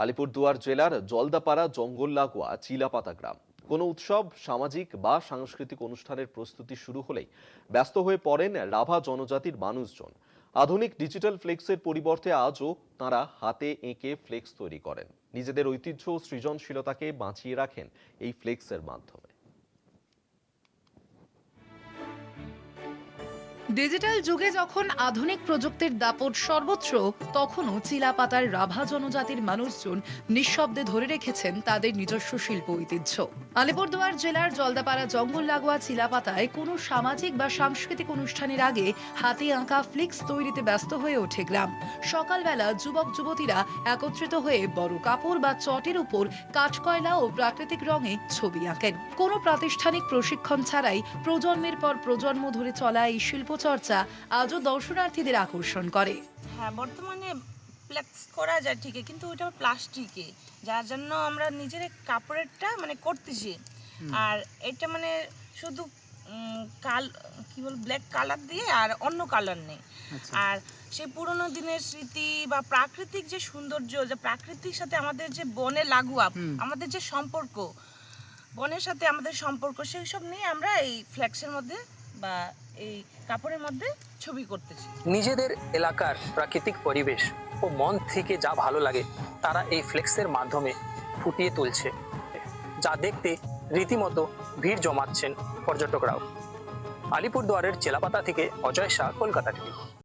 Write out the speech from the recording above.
আলিপুরদুয়ার জেলার জলদাপাড়া জঙ্গল লাগোয়া চিলাপাতা গ্রাম। কোনো উৎসব, সামাজিক বা সাংস্কৃতিক অনুষ্ঠানের প্রস্তুতি শুরু হলেই ব্যস্ত হয়ে পড়েন রাভা জনজাতির মানুষজন। আধুনিক ডিজিটাল ফ্লেক্সের পরিবর্তে আজও তাঁরা হাতে এঁকে ফ্লেক্স তৈরি করেন। নিজেদের ঐতিহ্য ও সৃজনশীলতাকে বাঁচিয়ে রাখেন এই ফ্লেক্সের মাধ্যমে। ডিজিটাল যুগে যখন আধুনিক প্রযুক্তির দাপট সর্বত্র, তখনও চিলাপাতার রাভা জনজাতির মানুষজন নিঃশব্দে ধরে রেখেছেন তাদের নিজস্ব শিল্প ঐতিহ্য। আলিপুরদুয়ার জেলার জলদাপাড়া জঙ্গল লাগোয়া চিলাপাতায় কোনো সামাজিক বা সাংস্কৃতিক অনুষ্ঠানের আগে হাতে আঁকা ফ্লিক্স তৈরিতে ব্যস্ত হয়ে ওঠে গ্রাম। সকালবেলা যুবক যুবতীরা একত্রিত হয়ে বড় কাপড় বা চটের উপর কাঠকয়লা ও প্রাকৃতিক রঙে ছবি আঁকেন। কোনো প্রাতিষ্ঠানিক প্রশিক্ষণ ছাড়াই প্রজন্মের পর প্রজন্ম ধরে চলা এই শিল্পচর্চা আজও দর্শনার্থীদের আকর্ষণ করে। হ্যাঁ, বর্তমানে ফ্লেক্স করা যায় ঠিকই, কিন্তু ওইটা প্লাস্টিকে, যার জন্য আমরা নিজের কাপড়েরটা করতেছি। আর এটা শুধু কি বল ব্ল্যাক কালার দিয়ে, আর অন্য কালার নেই। আর সেই পুরোনো দিনের স্মৃতি বা প্রাকৃতিক যে সৌন্দর্য, যে প্রাকৃতিক সাথে আমাদের যে বনে লাগোয়া, আমাদের যে সম্পর্ক, বনের সাথে আমাদের সম্পর্ক, সেই সব নিয়ে আমরা এই ফ্লেক্সের মধ্যে বা এই কাপড়ের মধ্যে ছবি করতেছি। নিজেদের এলাকার প্রাকৃতিক পরিবেশ ও মন থেকে যা ভালো লাগে তারা এই ফ্লেক্সের মাধ্যমে ফুটিয়ে তুলছে, যা দেখতে রীতিমতো ভিড় জমাচ্ছেন পর্যটকরাও। আলিপুরদুয়ারের চেলাপাতা থেকে অজয় শাহ, কলকাতা টিভি।